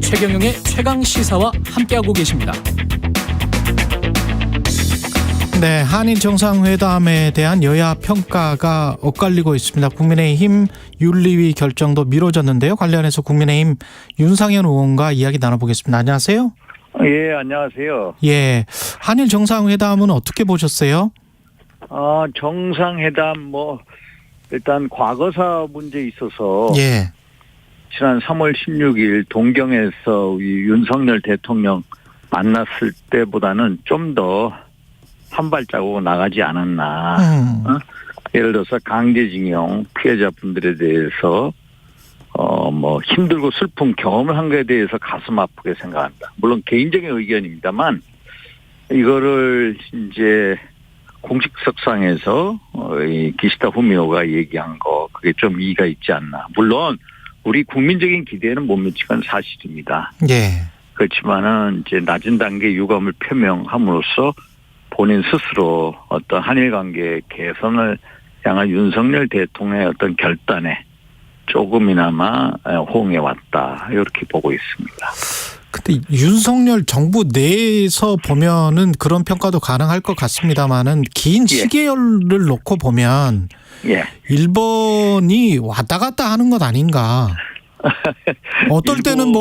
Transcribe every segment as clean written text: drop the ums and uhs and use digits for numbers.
최경영의 최강 시사와 함께하고 계십니다. 네, 한일 정상회담에 대한 여야 평가가 엇갈리고 있습니다. 국민의힘 윤리위 결정도 미뤄졌는데요. 관련해서 국민의힘 윤상현 의원과 이야기 나눠보겠습니다. 안녕하세요. 예, 안녕하세요. 예, 한일 정상회담은 어떻게 보셨어요? 정상회담 일단 과거사 문제 있어서 예, 지난 3월 16일 동경에서 우리 윤석열 대통령 만났을 때보다는 좀 더 한 발자국 나가지 않았나. 예를 들어서 강제징용 피해자분들에 대해서 힘들고 슬픈 경험을 한 거에 대해서 가슴 아프게 생각한다. 물론 개인적인 의견입니다만 이거를 이제 공식석상에서 이 기시다 후미오가 얘기한 거 그게 좀 이의가 있지 않나. 물론 우리 국민적인 기대에는 못 미친 건 사실입니다. 예. 그렇지만은 이제 낮은 단계 유감을 표명함으로써 본인 스스로 어떤 한일 관계 개선을 향한 윤석열 대통령의 어떤 결단에 조금이나마 호응해 왔다 이렇게 보고 있습니다. 근데 윤석열 정부 내에서 보면은 그런 평가도 가능할 것 같습니다만은 긴 시계열을 놓고 보면 일본이 왔다 갔다 하는 것 아닌가? 어떨 때는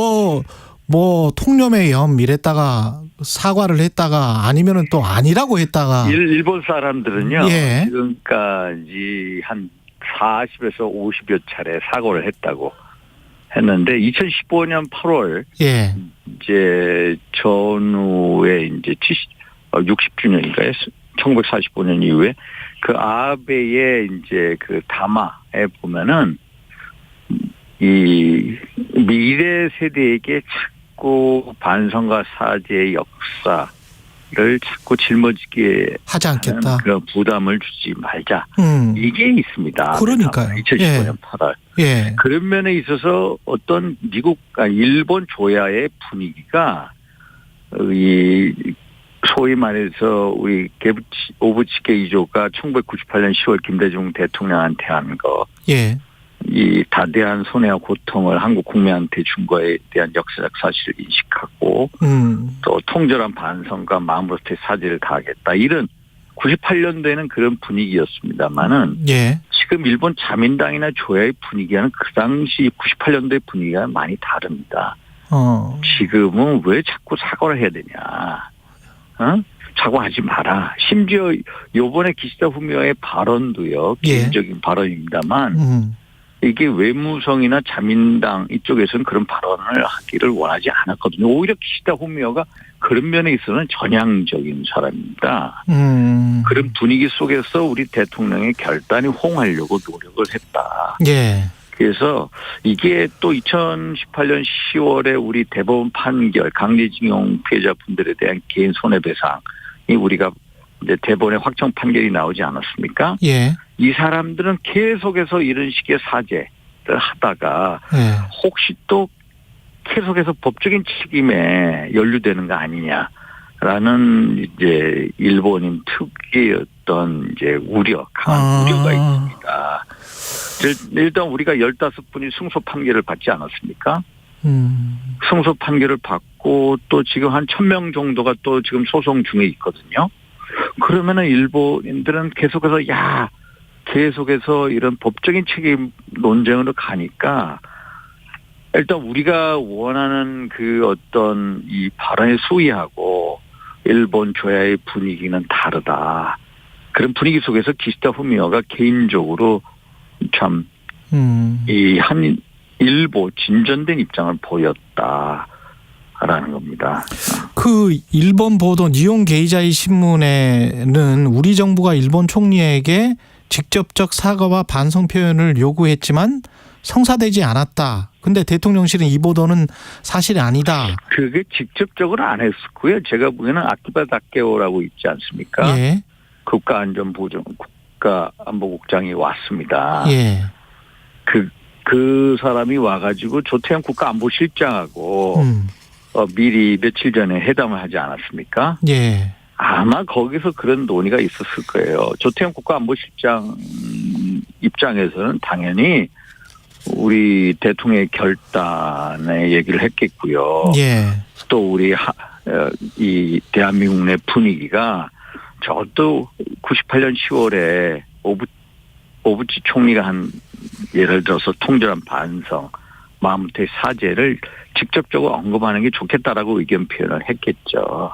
통념의 염 이랬다가 사과를 했다가 아니면은 또 아니라고 했다가 일본 사람들은요. 예. 지금까지 한 40에서 50여 차례 사과를 했다고 했는데 2015년 8월 예. 이제 전후에 이제 60주년인가요? 1945년 이후에 그 아베의 이제 그 담화에 보면은 이 미래 세대에게 자꾸 반성과 사죄의 역사를 자꾸 짊어지게 하지 않겠다. 그런 부담을 주지 말자. 이게 있습니다. 그러니까요. 2015년 8월. 예. 그런 면에 있어서 어떤 일본 조야의 분위기가 이 소위 말해서 우리 오부치게 이조가 1998년 10월 김대중 대통령한테 한 거. 예. 이 다대한 손해와 고통을 한국 국민한테 준 거에 대한 역사적 사실을 인식하고 또 통절한 반성과 마음으로부터의 사죄를 다하겠다. 이런 98년도에는 그런 분위기였습니다만은 지금 일본 자민당이나 조야의 분위기와는 그 당시 98년도의 분위기가 많이 다릅니다. 지금은 왜 자꾸 사과를 해야 되냐. 사과하지 마라. 심지어 요번에 기시다 후미오의 발언도요. 개인적인 발언입니다만 이게 외무성이나 자민당 이쪽에서는 그런 발언을 하기를 원하지 않았거든요. 오히려 기시다 후미오가 그런 면에 있어서는 전향적인 사람입니다. 그런 분위기 속에서 우리 대통령의 결단이 호응하려고 노력을 했다. 예. 그래서 이게 또 2018년 10월에 우리 대법원 판결 강제징용 피해자분들에 대한 개인 손해배상이 우리가 이제 대법원의 확정 판결이 나오지 않았습니까? 예. 이 사람들은 계속해서 이런 식의 사죄를 하다가 혹시 또 계속해서 법적인 책임에 연루되는 거 아니냐라는 이제 일본인 특유의 어떤 이제 강한 우려가 있습니다. 일단 우리가 15분이 승소 판결을 받지 않았습니까? 승소 판결을 받고 또 지금 한 1,000명 정도가 또 지금 소송 중에 있거든요. 그러면은 일본인들은 계속해서 이런 법적인 책임 논쟁으로 가니까 일단 우리가 원하는 그 어떤 이 발언의 수위하고 일본 조야의 분위기는 다르다. 그런 분위기 속에서 기시다 후미오가 개인적으로 참 이 일보 진전된 입장을 보였다. 라는 겁니다. 그 일본 보도 니혼 게이자이 신문에는 우리 정부가 일본 총리에게 직접적 사과와 반성 표현을 요구했지만 성사되지 않았다. 근데 대통령실은 이 보도는 사실이 아니다. 그게 직접적으로 안 했고요. 제가 보기에는 아키바 다케오라고 있지 않습니까? 예. 국가안보국장이 왔습니다. 예. 그 사람이 와가지고 조태현 국가안보실장하고 미리 며칠 전에 회담을 하지 않았습니까? 예. 아마 거기서 그런 논의가 있었을 거예요. 조태현 국가안보실장 입장에서는 당연히 우리 대통령의 결단에 얘기를 했겠고요. 예. 또 우리 이 대한민국 내 분위기가 저도 98년 10월에 오부치 총리가 한 예를 들어서 통절한 반성, 마음부터의 사죄를 직접적으로 언급하는 게 좋겠다라고 의견 표현을 했겠죠.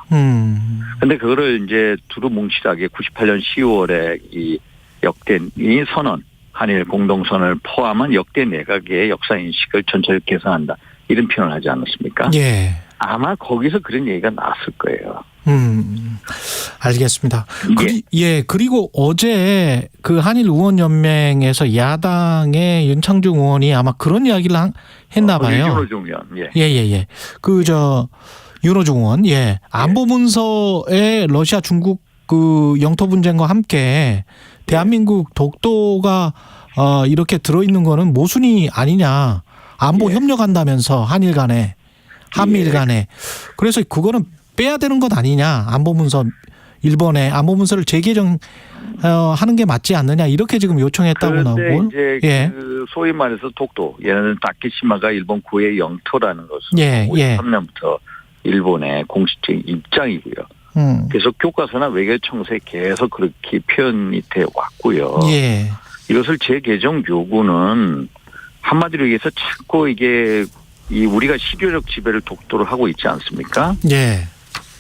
근데 그거를 이제 두루뭉실하게 98년 10월에 이 역대 이 선언, 한일 공동선언을 포함한 역대 내각의 역사인식을 전체를 개선한다. 이런 표현을 하지 않았습니까? 예. 아마 거기서 그런 얘기가 나왔을 거예요. 알겠습니다. 그리고 어제 그 한일 의원연맹에서 야당의 윤창중 의원이 아마 그런 이야기를 했나 봐요. 윤호중 의원. 예. 윤호중 의원. 예. 안보 문서에 러시아 중국 그 영토 분쟁과 함께 대한민국 독도가 이렇게 들어있는 거는 모순이 아니냐. 안보 협력한다면서 한일 간에. 한미일 간에. 그래서 그거는 빼야 되는 것 아니냐. 안보문서 일본의 안보문서를 재개정 하는 게 맞지 않느냐. 이렇게 지금 요청했다고 나오고. 이제 그 소위 말해서 독도. 얘는 다케시마가 일본 고유의 영토라는 것은 53년부터 일본의 공식적인 입장이고요. 그래서 교과서나 외교청서에 계속 그렇게 표현이 돼 왔고요. 이것을 재개정 요구는 한마디로 얘기해서 자꾸 이게 우리가 실효적 지배를 독도를 하고 있지 않습니까? 예.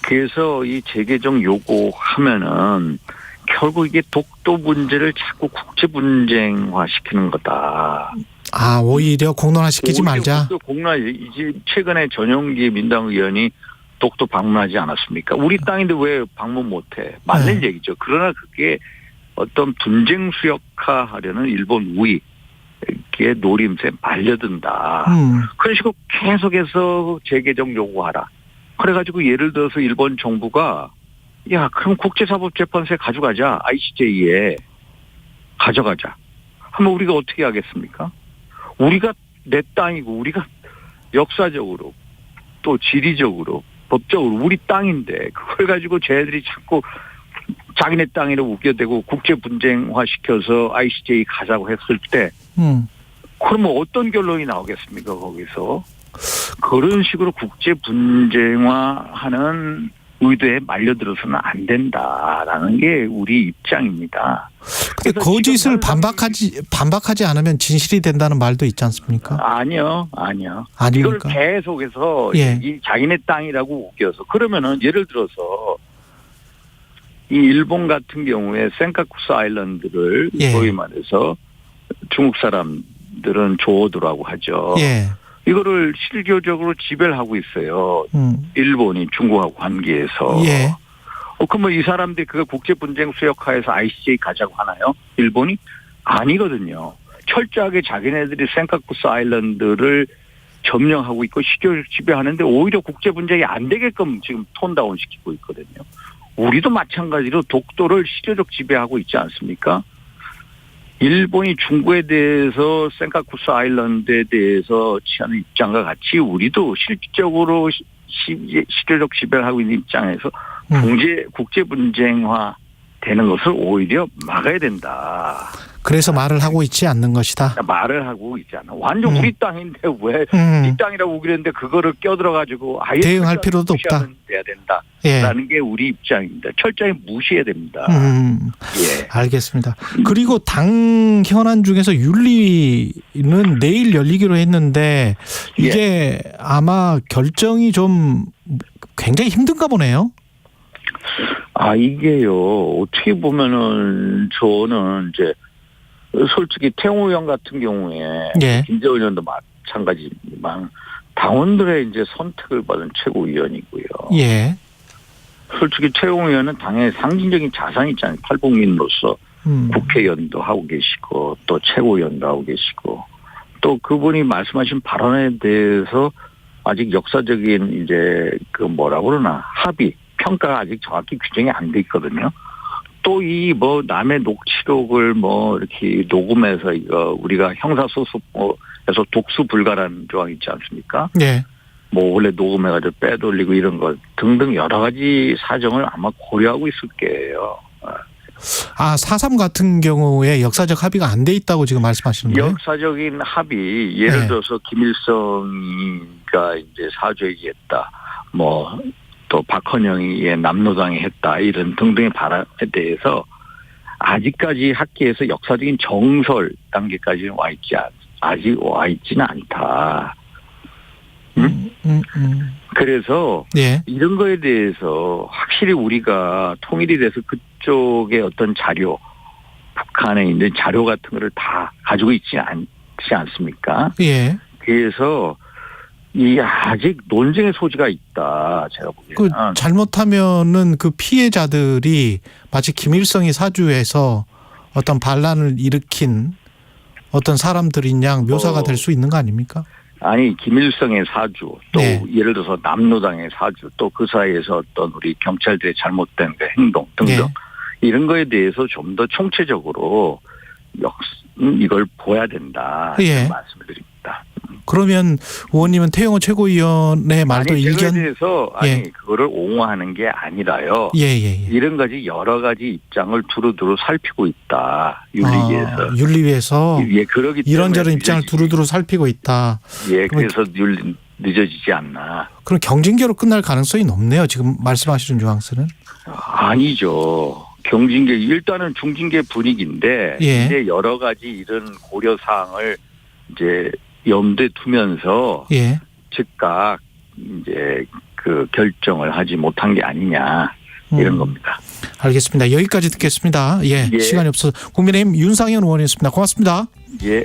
그래서 이 재개정 요구하면은 결국 이게 독도 문제를 자꾸 국제 분쟁화 시키는 거다. 아, 오히려 공론화시키지 말자. 최근에 전용기 민당 의원이 독도 방문하지 않았습니까? 우리 땅인데 왜 방문 못해? 맞는 얘기죠. 그러나 그게 어떤 분쟁 수역화하려는 일본 우위 의 노림수에 말려든다. 그런 식으로 계속해서 재개정 요구하라. 그래가지고 예를 들어서 일본 정부가 야 그럼 국제사법재판소에 가져가자. ICJ에 가져가자. 하면 우리가 어떻게 하겠습니까? 우리가 내 땅이고 우리가 역사적으로 또 지리적으로 법적으로 우리 땅인데 그걸 가지고 쟤들이 자꾸 자기네 땅이라고 우겨대고 국제 분쟁화 시켜서 ICJ 가자고 했을 때 그러면 어떤 결론이 나오겠습니까? 거기서 그런 식으로 국제 분쟁화하는 의도에 말려들어서는 안 된다라는 게 우리 입장입니다. 근데 거짓을 반박하지 않으면 진실이 된다는 말도 있지 않습니까? 아니요. 아닙니까? 이걸 계속해서 이 자기네 땅이라고 우겨서 그러면은 예를 들어서 이 일본 같은 경우에 센카쿠스 아일랜드를 소위 말해서 중국 사람들은 조어도라고 하죠. 이거를 실효적으로 지배를 하고 있어요. 일본이 중국하고 관계에서. 그러면 이 사람들이 그거 국제 분쟁 수역화해서 ICJ 가자고 하나요? 일본이? 아니거든요. 철저하게 자기네들이 센카쿠스 아일랜드를 점령하고 있고 실효적 지배하는데 오히려 국제 분쟁이 안 되게끔 지금 톤다운 시키고 있거든요. 우리도 마찬가지로 독도를 실효적 지배하고 있지 않습니까? 일본이 중국에 대해서 센카쿠스 아일랜드에 대해서 취하는 입장과 같이 우리도 실질적으로 실효적 지배를 하고 있는 입장에서 국제 분쟁화 되는 것을 오히려 막아야 된다. 그래서 말을 하고 있지 않는 것이다. 말을 하고 있지 않아. 완전 우리 땅인데 왜 이 땅이라고 우기는데 그거를 껴들어가지고 아예 대응할 필요도 없다. 돼야 된다라는 게 우리 입장입니다. 철저히 무시해야 됩니다. 알겠습니다. 그리고 당 현안 중에서 윤리는 내일 열리기로 했는데 이게 아마 결정이 좀 굉장히 힘든가 보네요. 이게요. 어떻게 보면은 저는 이제 솔직히 태웅 의원 같은 경우에 김재원 의원도 마찬가지지만 당원들의 이제 선택을 받은 최고위원이고요. 솔직히 태웅 의원은 당의 상징적인 자산이 있잖아요. 탈북민으로서 국회의원도 하고 계시고 또 최고위원도 하고 계시고 또 그분이 말씀하신 발언에 대해서 아직 역사적인 이제 그 뭐라 그러나 합의 평가가 아직 정확히 규정이 안 돼 있거든요. 또 이 뭐 남의 녹취록을 뭐 이렇게 녹음해서 이거 우리가 형사소송에서 독수 불가라는 조항이 있지 않습니까? 뭐 원래 녹음해가지고 빼돌리고 이런 것 등등 여러 가지 사정을 아마 고려하고 있을 거예요. 4.3 같은 경우에 역사적 합의가 안 돼 있다고 지금 말씀하시는 거예요? 역사적인 합의, 예를 들어서 김일성이가 이제 사죄했다, 뭐 또 박헌영이 남로당이 했다, 이런 등등의 발언에 대해서 아직까지 학계에서 역사적인 정설 단계까지는 아직 와 있지는 않다. 그래서 예. 이런 거에 대해서 확실히 우리가 통일이 돼서 그쪽의 어떤 자료, 북한에 있는 자료 같은 거를 다 가지고 있지 않지 않습니까? 예. 그래서 이 아직 논쟁의 소지가 있다, 제가 보기에는. 잘못하면은 그 피해자들이 마치 김일성이 사주해서 어떤 반란을 일으킨 어떤 사람들인 양 묘사가 될 수 있는 거 아닙니까? 아니, 김일성의 사주, 또 네. 예를 들어서 남로당의 사주, 또 그 사이에서 어떤 우리 경찰들의 잘못된 그 행동 등등, 네. 이런 거에 대해서 좀 더 총체적으로 이걸 보야 된다, 예. 말씀을 드립니다. 그러면 의원님은 태영호 최고위원의 말도 아니, 일견. 그거에 대해서 그거를 옹호하는 게 아니라요. 예. 이런 가지 여러 가지 입장을 두루두루 살피고 있다, 윤리위에서. 윤리위에서 예, 그러기 때문에 이런저런 입장을 두루두루 살피고 있다. 예, 그래서 늦어지지 않나. 그럼 경징계로 끝날 가능성이 높네요. 지금 말씀하시는 뉘앙스는. 아니죠. 경징계, 일단은 중징계 분위기인데, 예. 이제 여러 가지 이런 고려 사항을 이제 염두에 두면서 예. 즉각 이제 그 결정을 하지 못한 게 아니냐, 이런 겁니다. 알겠습니다. 여기까지 듣겠습니다. 예. 예. 시간이 없어서 국민의힘 윤상현 의원이었습니다. 고맙습니다. 예.